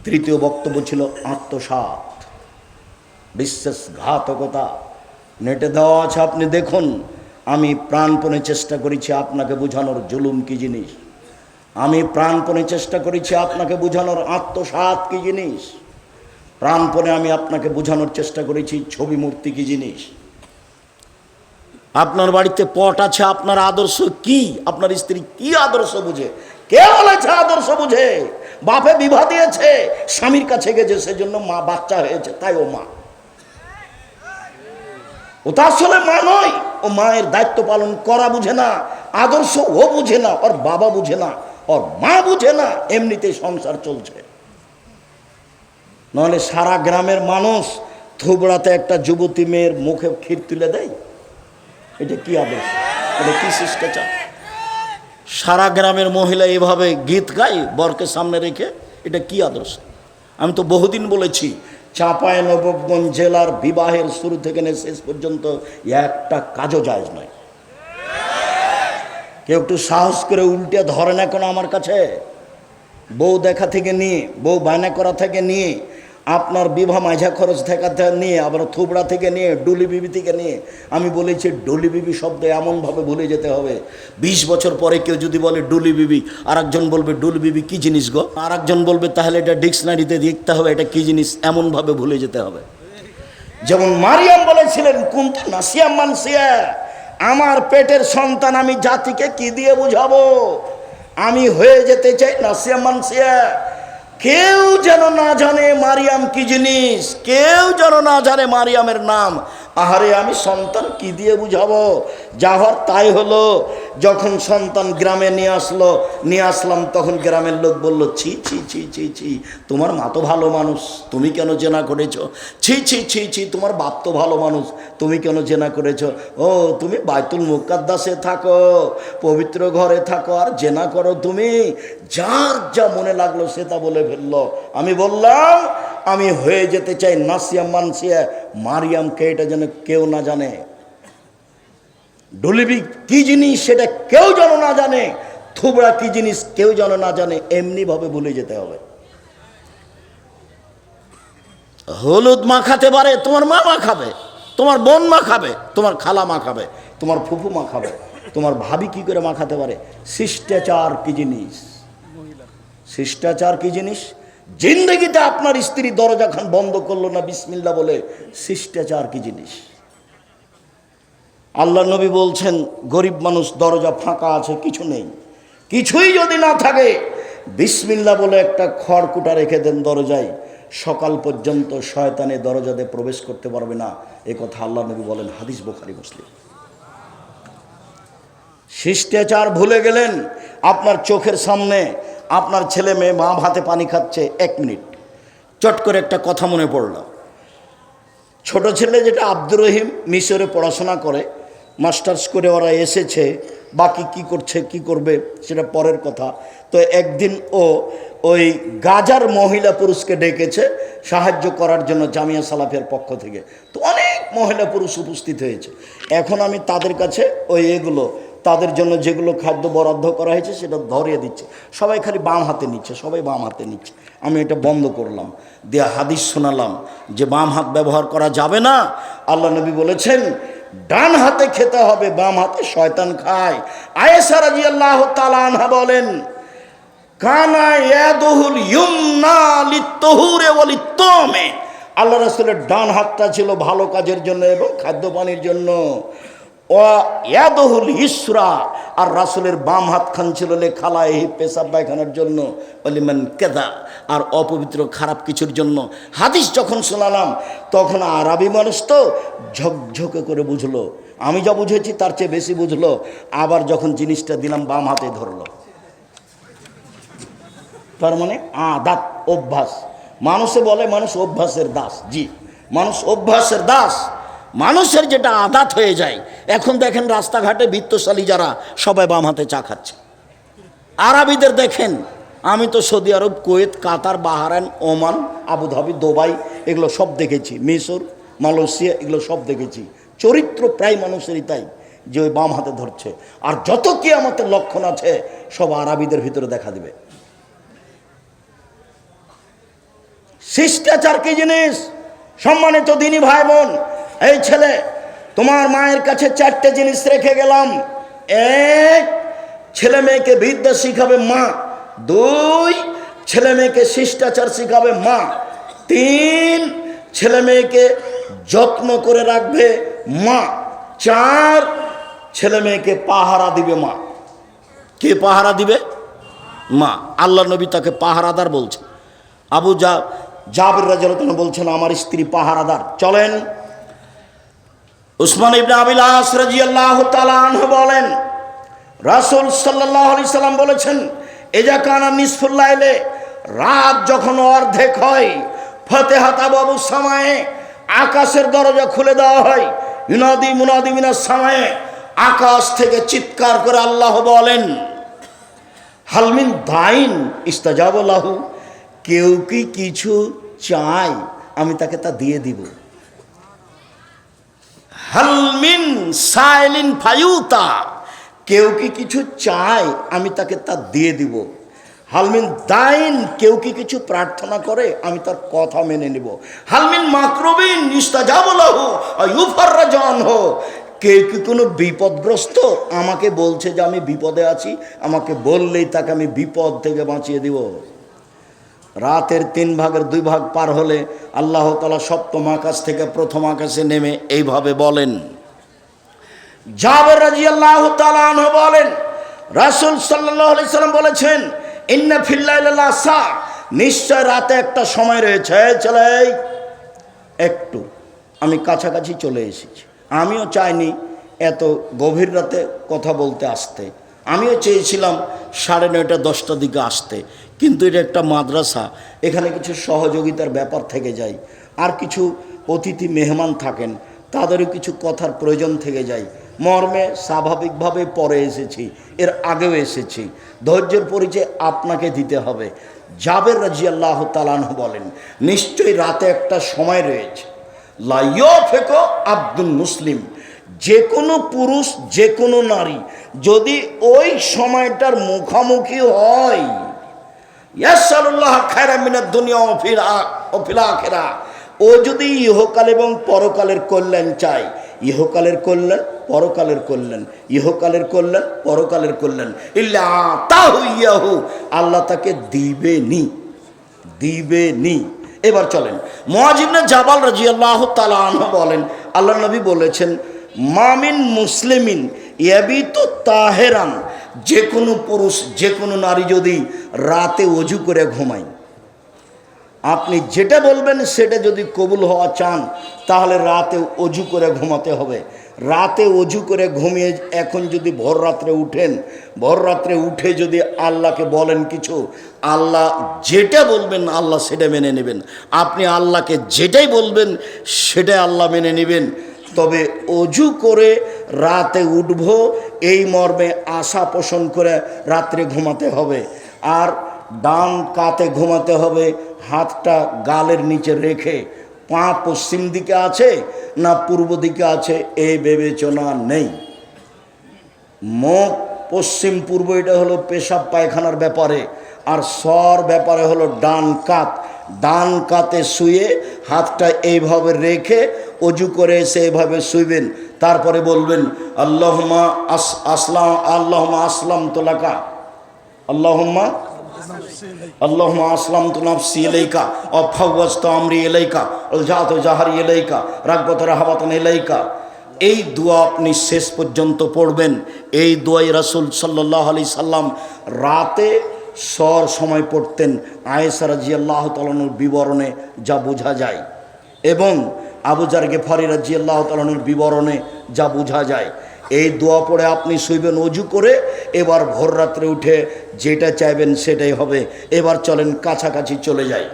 তৃতীয় বক্তব্য ছিল আত্মসাৎ, বিশ্বাসঘাতকতা। নেটে দেওয়া আছে, আপনি দেখুন। আমি প্রাণপণে চেষ্টা করেছি আপনাকে বোঝানোর জুলুম কি জিনিস। আমি প্রাণপণে চেষ্টা করেছি আপনাকে বোঝানোর আত্মসাৎ কি জিনিস। প্রাণপণে আমি আপনাকে বোঝানোর চেষ্টা করেছি ছবি মূর্তি কি জিনিস। আপনার বাড়িতে পট আছে, আপনার আদর্শ কি? আপনার স্ত্রী কি আদর্শ বুঝে? কে বলেছে আদর্শ বুঝে? বাপে বিবাহ দিয়েছে, স্বামীর কাছে গেছে, সেজন্য মা বাচ্চা হয়েছে, তাই ও মা। ও তো আসলে মা নয়। ও মায়ের দায়িত্ব পালন করা বুঝে না, আদর্শ ও বুঝে না, ওর বাবা বুঝে না, ওর মা বুঝে না, এমনিতেই সংসার চলছে। নাহলে সারা গ্রামের মানুষ থুবড়াতে একটা যুবতী মেয়ের মুখে ক্ষীর তুলে দেয়। এটা কি আদর্শ? এটা কি শিষ্টাচার? সারা গ্রামের মহিলা এভাবে গীত গায় বরকে সামনে রেখে, এটা কি আদর্শ? আমি তো বহুদিন বলেছি, চাঁপাইনবাবগঞ্জ জেলার বিবাহের শুরু থেকে নিয়ে শেষ পর্যন্ত একটা কাজও জায়েজ নয়। কেউ একটু সাহস করে উল্টে ধরে না কেন আমার কাছে? বউ দেখা থেকে নিয়ে, বউ বায়না করা থেকে নিয়ে, আপনার বিবাহ মাঝা খরচ থেকে নিয়ে, আবার থুবড়া থেকে নিয়ে, ডুলি বিবি থেকে নিয়ে। আমি বলেছি ডুলি বিবি শব্দ এমনভাবে ভুলে যেতে হবে, 20 বছর পরে কেউ যদি বলে ডুলি বিবি, আর একজন বলবে ডুলি বিবি কী জিনিস গো, আর একজন বলবে তাহলে এটা ডিকশনারিতে দেখতে হবে এটা কী জিনিস, এমনভাবে ভুলে যেতে হবে। যেমন মারিয়াম বলেছিলেন, কুনতু নাসিয়াম মানসিয়া, আমার পেটের সন্তান আমি জাতিকে কি দিয়ে বুঝাবো? আমি হয়ে যেতে চাই নাসিয়া মানসিয়া। কেউ যেন না জানে মারিয়াম কি জিনিস, কেউ যেন না জানে মারিয়ামের নাম। আহারে আমি সন্তান কি দিয়ে বুঝাবো? যা হওয়ার তাই হলো। যখন সন্তান গ্রামে নিয়ে আসলাম, তখন গ্রামের লোক বলল, ছি ছি ছি ছি ছি, তোমার মা তো ভালো মানুষ, তুমি কেন জেনা করেছো? ছি ছি ছি ছি, তোমার বাপ তো ভালো মানুষ, তুমি কেন জেনা করেছো? ও তুমি বাইতুল মুকাদ্দাসে থাকো, পবিত্র ঘরে থাকো, আর জেনা করো তুমি? যার যা মনে লাগলো সে তা বলে ফেললো। আমি বললাম আমি হয়ে যেতে চাই নাসিয়া মানসিয়া, মারিয়ামকে এটা যেন কেউ না জানে। ডুলিবি কি জিনিস সেটা কেউ যেন না জানে, থুবড়া কি জিনিস কেউ যেন না জানে, এমনিভাবে ভুলে যেতে হবে। হলুদ মাখাতে পারে তোমার মা মাখাবে, তোমার বোন মাখাবে, তোমার খালা মাখাবে, তোমার ফুফু মাখাবে, তোমার ভাবি কি করে মাখাতে পারে? শিষ্টাচার কি জিনিস? শিষ্টাচার কি জিনিস? জিন্দগিতে আপনার স্ত্রী দরজা খান বন্ধ করলো না বিসমিল্লাহ বলে, শিষ্টাচার কি জিনিস? আল্লাহ নবী বলছেন, গরিব মানুষ দরজা ফাঁকা আছে, কিছু নেই, কিছুই যদি না থাকে বিসমিল্লাহ বলে একটা খড়কুটা রেখে দেন দরজায়, সকাল পর্যন্ত শয়তানে দরজাতে প্রবেশ করতে পারবে না। এ কথা আল্লাহ নবী বলেন, হাদিস বুখারী মুসলিম। শিষ্টাচার ভুলে গেলেন। আপনার চোখের সামনে আপনার ছেলে মেয়ে বাম হাতে পানি খাচ্ছে, 1 মিনিট চট করে একটা কথা মনে পড়ল। ছোট ছেলে যেটা আব্দুর রহিম মিশরে পড়াশোনা করে, মাস্টার্স করে ওরা এসেছে, বাকি কি করছে কি করবে সেটা পরের কথা। তো একদিন ও ওই গাজার মহিলা পুরুষকে ডেকেছে সাহায্য করার জন্য জামিয়া সালাফিয়ার পক্ষ থেকে। তো অনেক মহিলা পুরুষ উপস্থিত হয়েছে। এখন আমি তাদের কাছে ওই এগুলো তাদের জন্য যেগুলো খাদ্য বরাদ্দ করা হয়েছে সেটা ধরিয়ে দিচ্ছে। সবাই খালি বাম হাতে নিচ্ছে, সবাই বাম হাতে নিচ্ছে। আমি এটা বন্ধ করলাম, দিয়ে হাদিস শোনালাম যে বাম হাত ব্যবহার করা যাবে না। আল্লাহ নবী বলেছেন ডান হাতে খেতে হবে, বাম হাতে শয়তান খায়। আয়েশা রাদিয়াল্লাহু তাআলা আনহা বলেন কানা ইয়াদুহুল ইউমনা লিত্তুহুরি ওয়া লিত্তামে, আল্লাহ রাসূলের ডান হাতটা ছিল ভালো কাজের জন্য এবং খাদ্য পানির জন্য। ও ইয়াদুহুল ইসরা, আর রাসূলের বাম হাত খান ছিল খালায় পেশাব পায়খানার জন্য, ওয়ালিমান কাযা, আর অপবিত্র খারাপ কিছুর জন্য। হাদিস যখন শোনালাম তখন আরবি মানুষ তো ঝকঝকে করে বুঝলো, আমি যা বুঝেছি তার চেয়ে বেশি বুঝলো। আবার যখন জিনিসটা দিলাম বাম হাতে ধরলো। তার মানে আদাত, অভ্যাস। মানুষে বলে মানুষ অভ্যাসের দাস। জি, মানুষ অভ্যাসের দাস। মানুষের যেটা আদাত হয়ে যায়। এখন দেখেন রাস্তাঘাটে বিত্তশালী যারা সবাই বাম হাতে চা খাচ্ছে। আরবিদের দেখেন, আমি তো সৌদি আরব, কুয়েত, কাতার, বাহরাইন, ওমান, আবুধাবি, দুবাই এগুলো সব দেখেছি, মিশর, মালয়েশিয়া এগুলো সব দেখেছি। চরিত্র প্রায় মানুষেরই তাই, যে ওই বাম হাতে ধরছে। আর যত কিয়ামতের লক্ষণ আছে সব আরবিদের ভিতরে দেখা দিবে। শিষ্টাচার কি জিনিস? সম্মানিত দিনী ভাই বোন, এই ছেলে তোমার মায়ের কাছে 4টে জিনিস রেখে গেলাম। 1, ছেলে মেয়েকে বিদ্যা শিখাবে মা। 2, ছেলে মেয়েকে শিষ্টাচার শিখাবে মা। 3, ছেলে মেয়েকে যত্ন করে রাখবে মা। 4, ছেলে মেয়েকে পাহারা দিবে মা। কে পাহারা দিবে? মা। আল্লাহ নবী তাকে পাহারাদার বলছে। আবু জাবির রাদিয়াল্লাহু আনহু বলছেন আমার স্ত্রী পাহারাদার। চলেন, উসমান ইবনে আবিল আস রাদিয়াল্লাহু তাআলা আনহু বলেন রাসূল সাল্লাল্লাহু আলাইহি সাল্লাম বলেছেন ইজা কানা নিসফুল লাইলে, রাত যখন অর্ধেক হয়, ফাতিহাত আবু সামায়ে, আকাশের দরজা খুলে দেওয়া হয়। ইউনাদি মুনাদি মিনাস সামায়ে, আকাশ থেকে চিৎকার করে আল্লাহ বলেন হালমিন দাইন ইস্তাজাব লাহু, কেউ কি কিছু চায় আমি তাকে তা দিয়ে দিব। হালমিন সাইলিন ফায়ুতা, কেউ কি কিছু চায় আমি তাকে তা দিয়ে দিব। হালমিন দাইন, কেউ কি কিছু প্রার্থনা করে আমি তার কথা মেনে নিব। হালমিন মাকরুবিন ইস্তাজাব লাহু ইউফাররাজু আনহু, কেউ কি কোনো বিপদগ্রস্ত আমাকে বলছে যে আমি বিপদে আছি, আমাকে বললেই তাকে আমি বিপদ থেকে বাঁচিয়ে দিব। রাতের 3 ভাগের 2 ভাগ পার হলে আল্লাহ তাআলা সপ্তম আকাশ থেকে প্রথম আকাশে নেমে এইভাবে বলেন। জাবের রাদিয়াল্লাহু তাআলা আনহু বলেন রাসূল সাল্লাল্লাহু আলাইহি সাল্লাম বলেছেন ইন্না ফিল লাইলি লাসা, নিশ্চয় রাতে একটা সময় রয়েছে। চলে একটু আমি কাছাকাছি চলে এসেছি। আমিও চাইনি এত গভীর রাতে কথা বলতে আসতে, আমিও চেয়েছিলাম 9:30 10টার দিকে আসতে, কিন্তু এটা একটা মাদ্রাসা, এখানে কিছু সহযোগিতার ব্যাপার থেকে যায়, আর কিছু অতিথি মেহমান থাকেন, তাদেরও কিছু কথার প্রয়োজন থেকে যায়। মর্মে স্বাভাবিকভাবে পরে এসেছি, এর আগেও এসেছি। ধৈর্যের পরিচয় আপনাকে দিতে হবে। জাবের রাদিয়াল্লাহু তাআলা আনহু বলেন নিশ্চয়ই রাতে একটা সময় রয়েছে, লা ইয়াফিকু আব্দুল মুসলিম, যে কোনো পুরুষ যে কোনো নারী যদি ওই সময়টার মুখোমুখি হয়, ইয়াসআলুল্লাহ খায়রা মিনাদ দুনিয়া ওয়া ফিল আখিরাহ, ও যদি ইহকাল এবং পরকালের কল্যাণ চায়, ইহকালের কল্যাণ পরকালের কল্যাণ, ইহকালের কল্যাণ পরকালের কল্যাণ, ইল্লা আতাহু ইয়াহু, আল্লাহ তাকে দিবেনি। এবার চলেন, মুআয ইবনে জাবাল রাদিয়াল্লাহু তাআলা আনহু বলেন আল্লাহ নবী বলেছেন মামিন মুসলিমিন ইয়াবিতু তাহেরান, যে কোনো পুরুষ যে কোনো নারী যদি রাতে ওযু করে ঘুমায়, আপনি যেটা বলবেন সেটা যদি কবুল হওয়া চান তাহলে রাতে অজু করে ঘুমাতে হবে। রাতে অজু করে ঘুমিয়ে এখন যদি ভোর রাত্রে উঠেন, ভোর রাত্রে উঠে যদি আল্লাহকে বলেন কিছু, আল্লাহ যেটা বলবেন আল্লাহ সেটা মেনে নেবেন। আপনি আল্লাহকে যেটাই বলবেন সেটাই আল্লাহ মেনে নেবেন। তবে অজু করে রাতে উঠব এই মর্মে আশা পোষণ করে রাত্রে ঘুমাতে হবে। আর ডান কাতে ঘুমাতে হবে, হাতটা গালের নিচে রেখে। পা পশ্চিম দিকে আছে না পূর্ব দিকে আছে এই বিবেচনা নেই। মুখ পশ্চিম পূর্ব এটা হলো পেশাব পায়খানার ব্যাপারে, আর সর ব্যাপারে হলো ডান কাত। ডান কাতে শুয়ে হাতটা এইভাবে রেখে অজু করে এসে এইভাবে শুইবেন। তারপরে বলবেন আল্লাহুম্মা আল্লাহুম্মা আসলামতু লাকা, আল্লাহুম্মা আসলামতু নাফসি ইলাইকা ওয়া ফাওয়াজতু আমরি ইলাইকা আলজাতু জাহরি ইলাইকা রাগবাত রাহাবাতান ইলাইকা। এই দোয়া আপনি শেষ পর্যন্ত পড়বেন। এই দোয়াই রাসূল সাল্লাল্লাহু আলাইহি সাল্লাম রাতে সর সময় পড়তেন। আয়েশা রাদিয়াল্লাহু তাআলার বিবরণে যা বোঝা যায় এবং আবু যার গেফারি রাদিয়াল্লাহু তাআলার বিবরণে যা বোঝা যায়। এই দোয়া পড়ে আপনি শুইবেন অজু করে। এবার ভোর রাত্রে উঠে যেটা চাইবেন সেটাই হবে। এবার চলেন কাছাকাছি চলে যাই।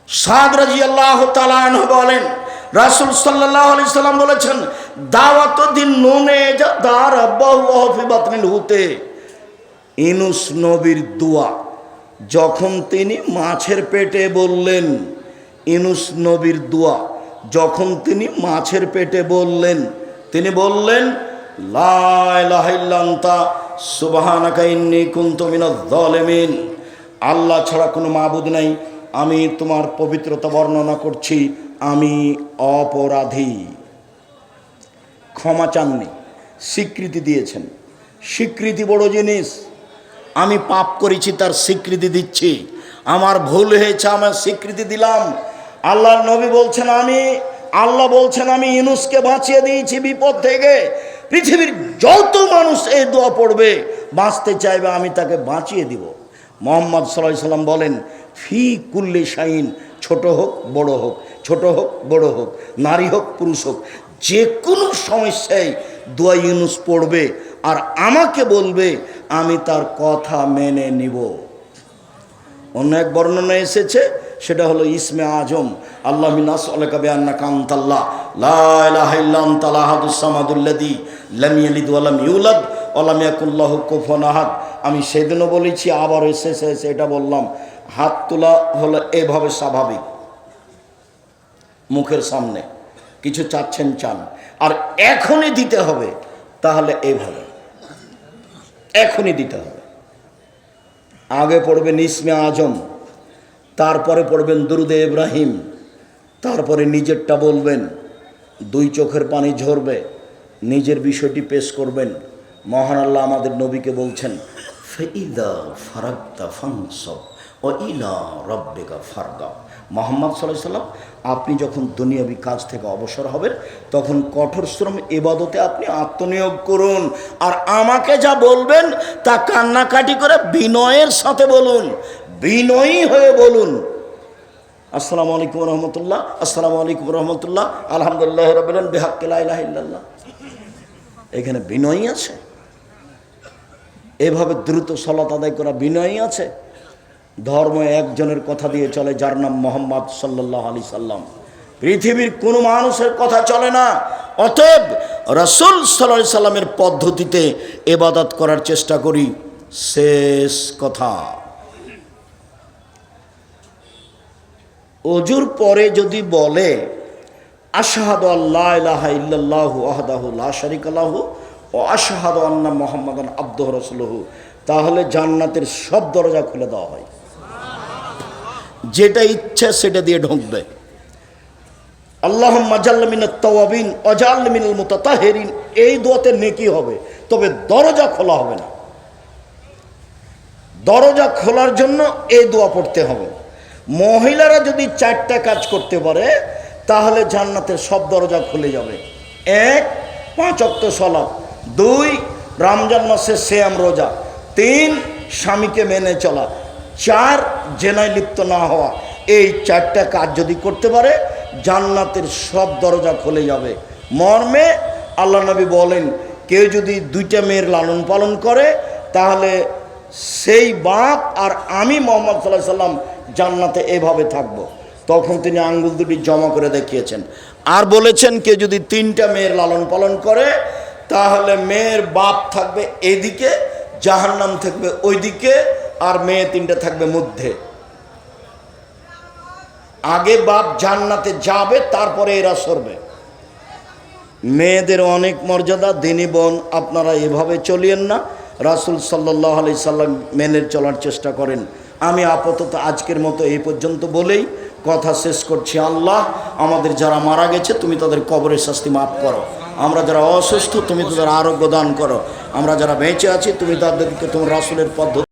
সাদ রাদিয়াল্লাহু তাআলা আনহু বলেন রাসূল সাল্লাল্লাহু আলাইহি সাল্লাম বলেছেন দাওয়াত দিন নুনে যা দার আব্বাহু ফি বাতনিল হুতে। ইউনূস নবীর দোয়া যখন তিনি মাছের পেটে বললেন, ইউনূস নবীর দোয়া যখন তিনি মাছের পেটে বললেন, তিনি বললেন লা ইলাহা ইল্লা আনতা সুবহানাকা ইন্নী কুনতু মিনাজ জালিমিন। আল্লাহ ছাড়া কোনো মাবুদ নাই, আমি তোমার পবিত্রতা বর্ণনা করছি, আমি অপরাধী। ক্ষমা চাননি, স্বীকৃতি দিয়েছেন। স্বীকৃতি বড় জিনিস। আমি পাপ করেছি তার স্বীকৃতি দিচ্ছি, আমার ভুল হয়েছে আমার স্বীকৃতি দিলাম। আল্লাহর নবী বলছেন আল্লাহ বলছেন আমি ইউনূসকে বাঁচিয়ে দিয়েছি বিপদ থেকে। পৃথিবীর যত মানুষ এই দোয়া পড়বে বাঁচতে চাইবে আমি তাকে বাঁচিয়ে দিব। মুহাম্মদ সাল্লাল্লাহু আলাইহি সাল্লাম বলেন ফি কুল্লি শাইন, ছোট হোক বড় হোক, ছোট হোক বড় হোক, নারী হোক পুরুষ হোক, যে কোনো সমস্যায় দোয়া ইউনূস পড়বে আর আমাকে বলবে, আমি তার কথা মেনে নিব। অন্য এক বর্ণনা এসেছে, সেটা হলো ইসমে আজম আল্লাহ মিনাস আলাকা বিআন্নাকা আনতাল্লাহ লা ইলাহা ইল্লা আনতাল আহাদুস সামাদুল্লাযী লাম ইয়ালিদ ওয়া লাম ইউলাদ ওয়া লাম ইয়াকুল লাহু কুফুয়ান আহাদ। আমি সেদিনও বলেছি, আবার এসেছে এটা বললাম। হাত তোলা হলো এভাবে স্বাভাবিক, মুখের সামনে কিছু চাচ্ছেন চান, আর এখনই দিতে হবে তাহলে এইভাবে এখনই দিতে হবে। আগে পড়বেন ইসমে আজম, তারপরে পড়বেন দুরুদে ইব্রাহিম, তারপরে নিজেরটা বলবেন, দুই চোখের পানি ঝরবে, নিজের বিষয়টি পেশ করবেন। মহান আল্লাহ আমাদের নবীকে বলছেন ফাইদা ফারাগতা ফানসব ওয়া ইলা রাব্বিকা ফারগাব। মুহাম্মদ সাল্লাল্লাহু আলাইহি সাল্লাম আপনি যখন দুনিয়াবি কাজ থেকে অবসর হবেন তখন কঠোর শ্রম ইবাদতে আপনি আত্মনিয়োগ করুন, আর আমাকে যা বলবেন তা কান্নাকাটি করে বিনয়ের সাথে বলুন, বিনয়ী হয়ে বলুন। আসসালামু আলাইকুম রহমতুল্লাহ, আসসালামু আলাইকুম রহমতুল্লাহ, আলহামদুলিল্লাহ রাব্বিল আলামিন বিহাক্কি লা ইলাহা ইল্লাল্লাহ। এখানে বিনয়ী আছে, এভাবে দ্রুত সালাত আদায় করা বিনয়ী আছে। ধর্ম একজনের কথা দিয়ে চলে, যার নাম মুহাম্মদ সাল্লাল্লাহু আলাইহি সাল্লাম। পৃথিবীর কোনো মানুষের কথা চলে না। অতএব রাসূল সাল্লাল্লাহু আলাইহি সাল্লামের পদ্ধতিতে ইবাদত করার চেষ্টা করি। শেষ কথা, ওজুর পরে যদি বলে আশহাদু আল্লা ইলাহা ইল্লাল্লাহু ওয়াহদাহু লা শারীকা লাহু ওয়া আশহাদু আন্না মুহাম্মাদান আবদুহু ওয়া রাসূলুহু, তাহলে জান্নাতের সব দরজা খুলে দেওয়া হয়। যেটা ইচ্ছা সেটা দিয়ে ঢুকবে। আল্লাহুম্মা জাল্লা মিনাত তাওয়াবিন ওয়া জাল্লা মিনাল মুতাতাহহিরিন, এই দোয়াতে নেকি হবে, তবে দরজা খোলা হবে না। দরজা খোলার জন্য এই দোয়া পড়তে হবে। মহিলারা যদি 4টা কাজ করতে পারে তাহলে জান্নাতের সব দরজা খুলে যাবে। 1, 5 ওয়াক্ত সালাত, 2, রমজান মাসের সিয়াম রোজা, 3, স্বামীকে মেনে চলা, 4, জেনায় লিপ্ত না হওয়া, এই 4টা কাজ যদি করতে পারে জান্নাতের সব দরজা খুলে যাবে। মর্মে আল্লাহ নবী বলেন, কেউ যদি 2টা মেয়ের লালন পালন করে তাহলে সেই বাপ আর আমি মুহাম্মদ সাল্লাল্লাহু আলাইহি সাল্লাম জান্নাতে এভাবে থাকবো। তখন তিনি আঙ্গুল দুটি জমা করে দেখিয়েছেন। আর বলেছেন, কেউ যদি 3টা মেয়ের লালন পালন করে তাহলে মেয়ের বাপ থাকবে এদিকে, জাহান্নাম থাকবে ওইদিকে, আর মেয়ে 3টা থাকবে মধ্যে। আগে বাপ জান্নাতে যাবে, তারপরে এরা সরবে। মেয়েদের অনেক মর্যাদা। দিনী বোন, আপনারা এভাবে চলিয়েন না, রাসূল সাল্লাল্লাহু আলাইহি সাল্লাম মেনে চলার চেষ্টা করেন। আমি আপাতত আজকের মতো এই পর্যন্ত বলেই কথা শেষ করছি। আল্লাহ, আমাদের যারা মারা গেছে তুমি তাদের কবরের শাস্তি মাফ করো। আমরা যারা অসুস্থ তুমি তাদের আরোগ্য দান করো। আমরা যারা বেঁচে আছি তুমি তাদেরকে তোমার রাসূলের পদ্ধতি